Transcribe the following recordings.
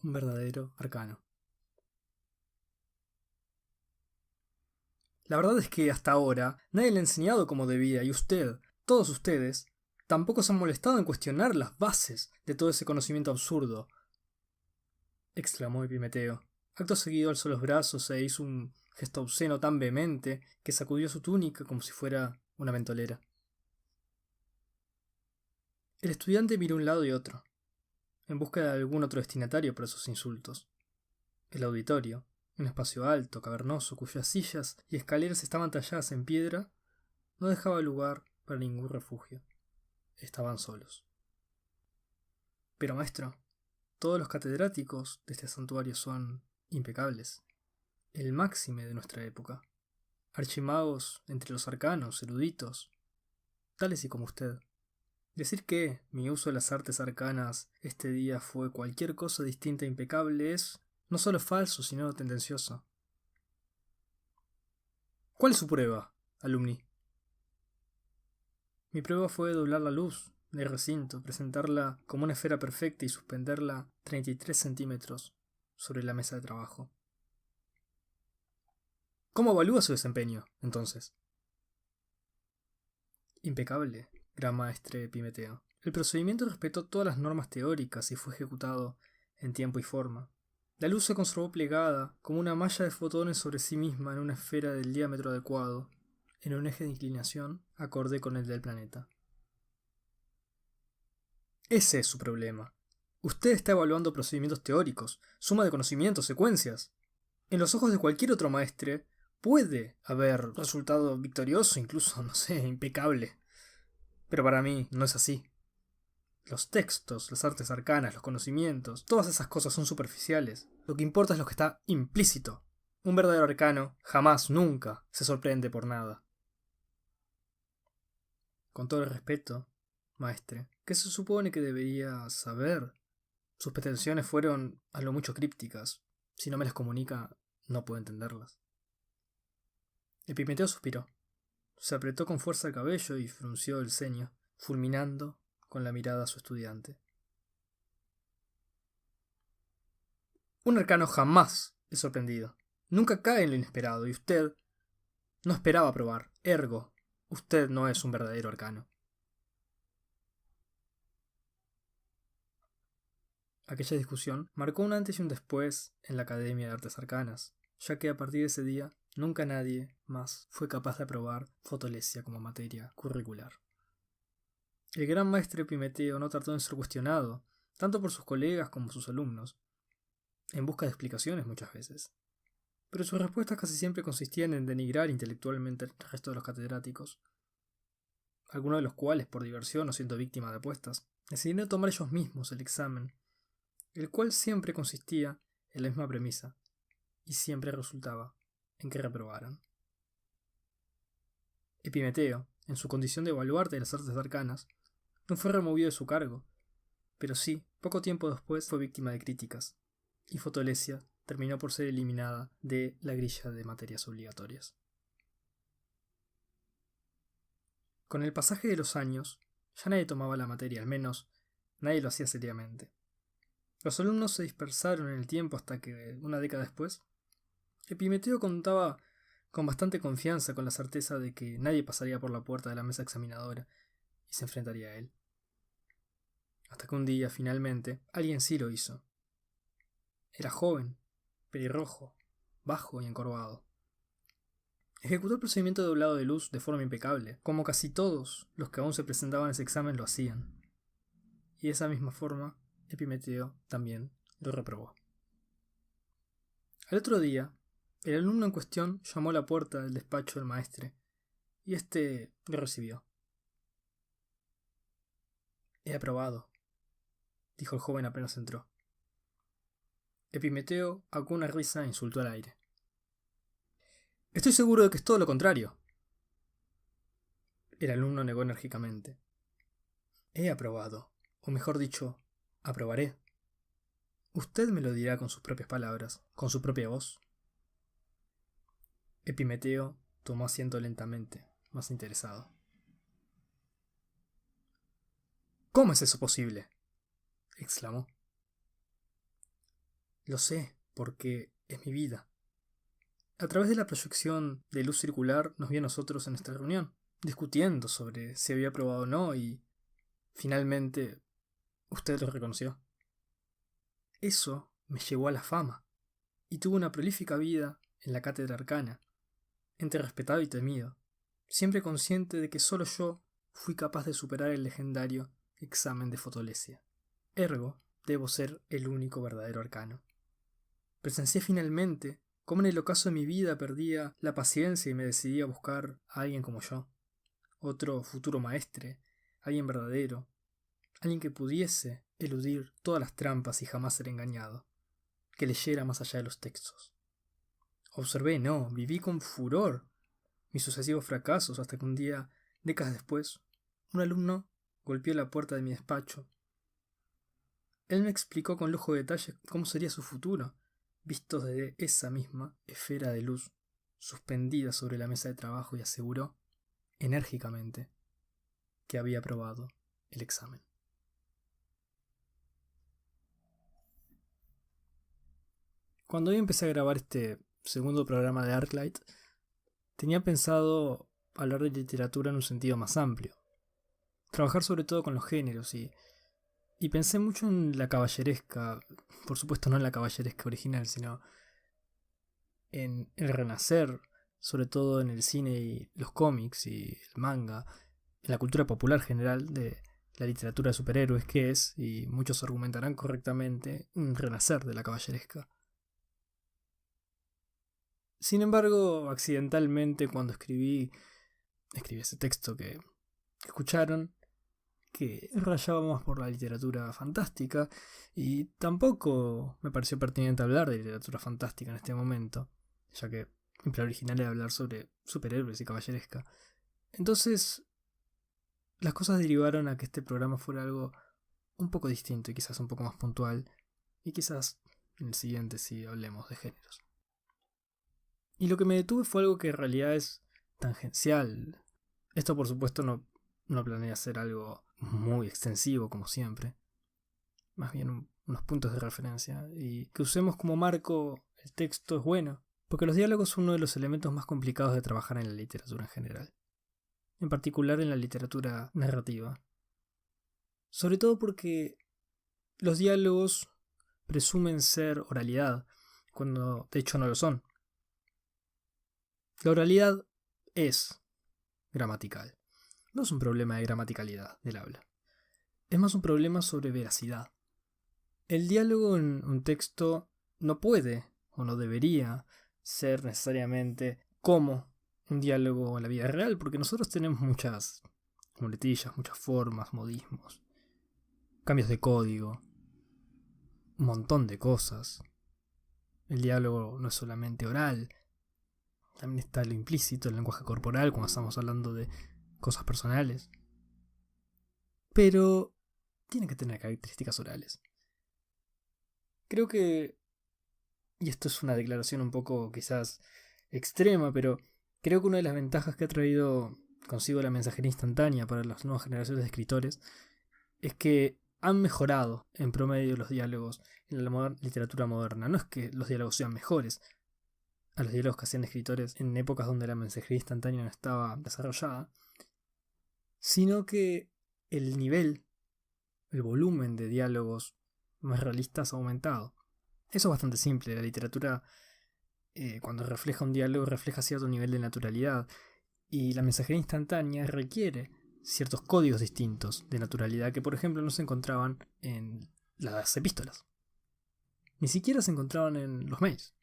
un verdadero arcano. La verdad es que hasta ahora nadie le ha enseñado como debía y usted, todos ustedes, tampoco se han molestado en cuestionar las bases de todo ese conocimiento absurdo, exclamó Epimeteo. Acto seguido alzó los brazos e hizo un gesto obsceno tan vehemente que sacudió su túnica como si fuera una ventolera. El estudiante miró un lado y otro, en busca de algún otro destinatario para sus insultos. El auditorio, un espacio alto, cavernoso, cuyas sillas y escaleras estaban talladas en piedra, no dejaba lugar para ningún refugio. Estaban solos. Pero maestro, todos los catedráticos de este santuario son impecables, el máxime de nuestra época, archimagos entre los arcanos, eruditos, tales y como usted. Decir que mi uso de las artes arcanas este día fue cualquier cosa distinta e impecable es no solo falso, sino tendencioso. ¿Cuál es su prueba, alumni? Mi prueba fue doblar la luz del recinto, presentarla como una esfera perfecta y suspenderla 33 centímetros sobre la mesa de trabajo. ¿Cómo evalúa su desempeño, entonces? Impecable, gran maestre Epimeteo. El procedimiento respetó todas las normas teóricas y fue ejecutado en tiempo y forma. La luz se conservó plegada como una malla de fotones sobre sí misma en una esfera del diámetro adecuado, en un eje de inclinación acorde con el del planeta. Ese es su problema. Usted está evaluando procedimientos teóricos, suma de conocimientos, secuencias. En los ojos de cualquier otro maestre puede haber resultado victorioso, incluso, no sé, impecable. Pero para mí no es así. Los textos, las artes arcanas, los conocimientos, todas esas cosas son superficiales. Lo que importa es lo que está implícito. Un verdadero arcano jamás, nunca, se sorprende por nada. Con todo el respeto, maestre, ¿qué se supone que debería saber? Sus pretensiones fueron a lo mucho crípticas. Si no me las comunica, no puedo entenderlas. Epimeteo suspiró. Se apretó con fuerza el cabello y frunció el ceño, fulminando con la mirada a su estudiante. Un arcano jamás es sorprendido. Nunca cae en lo inesperado, y usted no esperaba probar. Ergo, usted no es un verdadero arcano. Aquella discusión marcó un antes y un después en la Academia de Artes Arcanas, ya que a partir de ese día nunca nadie más fue capaz de aprobar fotolesia como materia curricular. El gran maestre Epimeteo no tardó en ser cuestionado, tanto por sus colegas como sus alumnos, en busca de explicaciones muchas veces. Pero sus respuestas casi siempre consistían en denigrar intelectualmente al resto de los catedráticos, algunos de los cuales, por diversión o siendo víctima de apuestas, decidieron tomar ellos mismos el examen, el cual siempre consistía en la misma premisa, y siempre resultaba en que reprobaran. Epimeteo, en su condición de baluarte de las artes arcanas, no fue removido de su cargo, pero sí, poco tiempo después fue víctima de críticas, y Fotolesia terminó por ser eliminada de la grilla de materias obligatorias. Con el pasaje de los años, ya nadie tomaba la materia, al menos nadie lo hacía seriamente. Los alumnos se dispersaron en el tiempo hasta que, una década después, Epimeteo contaba con bastante confianza con la certeza de que nadie pasaría por la puerta de la mesa examinadora y se enfrentaría a él. Hasta que un día, finalmente, alguien sí lo hizo. Era joven, pelirrojo, bajo y encorvado. Ejecutó el procedimiento de doblado de luz de forma impecable, como casi todos los que aún se presentaban a ese examen lo hacían. Y de esa misma forma, Epimeteo también lo reprobó. Al otro día, el alumno en cuestión llamó a la puerta del despacho del maestre, y éste lo recibió. He aprobado, dijo el joven apenas entró. Epimeteo ahogó una risa e insultó al aire. Estoy seguro de que es todo lo contrario. El alumno negó enérgicamente. He aprobado, o mejor dicho, aprobaré. Usted me lo dirá con sus propias palabras, con su propia voz. Epimeteo tomó asiento lentamente, más interesado. ¿Cómo es eso posible?, exclamó. Lo sé, porque es mi vida. A través de la proyección de luz circular nos vio a nosotros en nuestra reunión, discutiendo sobre si había probado o no y finalmente usted lo reconoció. Eso me llevó a la fama y tuve una prolífica vida en la cátedra arcana, entre respetado y temido, siempre consciente de que solo yo fui capaz de superar el legendario examen de fotolesia. Ergo, debo ser el único verdadero arcano. Presencié finalmente cómo en el ocaso de mi vida perdía la paciencia y me decidí a buscar a alguien como yo, otro futuro maestre, alguien verdadero, alguien que pudiese eludir todas las trampas y jamás ser engañado, que leyera más allá de los textos. Observé, no, viví con furor mis sucesivos fracasos hasta que un día, décadas después, un alumno golpeó la puerta de mi despacho. Él me explicó con lujo de detalle cómo sería su futuro, visto desde esa misma esfera de luz suspendida sobre la mesa de trabajo, y aseguró, enérgicamente, que había aprobado el examen. Cuando yo empecé a grabar este segundo programa de Arclight, tenía pensado hablar de literatura en un sentido más amplio, trabajar sobre todo con los géneros y pensé mucho en la caballeresca, por supuesto no en la caballeresca original, sino en el renacer, sobre todo en el cine y los cómics y el manga, en la cultura popular general de la literatura de superhéroes, que es, y muchos argumentarán correctamente, un renacer de la caballeresca. Sin embargo, accidentalmente cuando escribí ese texto que escucharon, que rayaba más por la literatura fantástica, y tampoco me pareció pertinente hablar de literatura fantástica en este momento, ya que mi plan original era hablar sobre superhéroes y caballeresca. Entonces, las cosas derivaron a que este programa fuera algo un poco distinto y quizás un poco más puntual, y quizás en el siguiente sí hablemos de géneros. Y lo que me detuve fue algo que en realidad es tangencial. Esto por supuesto no planea ser algo muy extensivo como siempre. Más bien unos puntos de referencia. Y que usemos como marco el texto es bueno, porque los diálogos son uno de los elementos más complicados de trabajar en la literatura en general. En particular en la literatura narrativa. Sobre todo porque los diálogos presumen ser oralidad, cuando de hecho no lo son. La oralidad es gramatical. No es un problema de gramaticalidad del habla. Es más un problema sobre veracidad. El diálogo en un texto no puede o no debería ser necesariamente como un diálogo en la vida real, porque nosotros tenemos muchas muletillas, muchas formas, modismos, cambios de código, un montón de cosas. El diálogo no es solamente oral, también está lo implícito, el lenguaje corporal, cuando estamos hablando de cosas personales. Pero tiene que tener características orales. Creo que, y esto es una declaración un poco quizás extrema, pero creo que una de las ventajas que ha traído consigo la mensajería instantánea para las nuevas generaciones de escritores es que han mejorado en promedio los diálogos en la literatura moderna. No es que los diálogos sean mejores a los diálogos que hacían escritores en épocas donde la mensajería instantánea no estaba desarrollada, sino que el nivel, el volumen de diálogos más realistas ha aumentado. Eso es bastante simple. La literatura, cuando refleja un diálogo, refleja cierto nivel de naturalidad, y la mensajería instantánea requiere ciertos códigos distintos de naturalidad que, por ejemplo, no se encontraban en las epístolas. Ni siquiera se encontraban en los mails.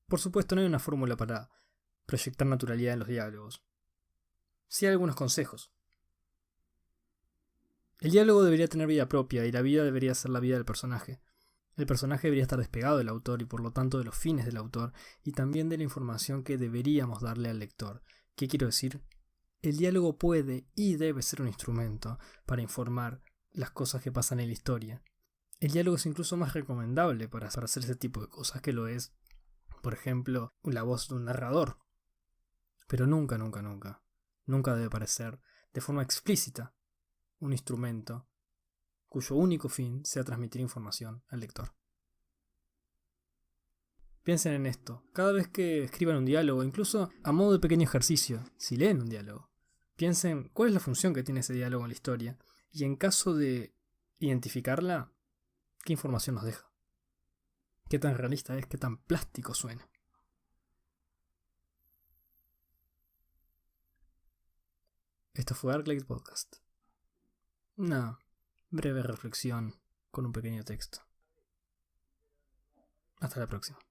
Por supuesto, no hay una fórmula para proyectar naturalidad en los diálogos. Sí hay algunos consejos. El diálogo debería tener vida propia y la vida debería ser la vida del personaje. El personaje debería estar despegado del autor y por lo tanto de los fines del autor y también de la información que deberíamos darle al lector. ¿Qué quiero decir? El diálogo puede y debe ser un instrumento para informar las cosas que pasan en la historia. El diálogo es incluso más recomendable para hacer ese tipo de cosas que lo es, por ejemplo, la voz de un narrador. Pero nunca debe parecer de forma explícita un instrumento cuyo único fin sea transmitir información al lector. Piensen en esto, cada vez que escriban un diálogo, incluso a modo de pequeño ejercicio, si leen un diálogo, piensen cuál es la función que tiene ese diálogo en la historia y en caso de identificarla, ¿qué información nos deja? ¿Qué tan realista es? ¿Qué tan plástico suena? Esto fue Arclight Podcast. Una breve reflexión con un pequeño texto. Hasta la próxima.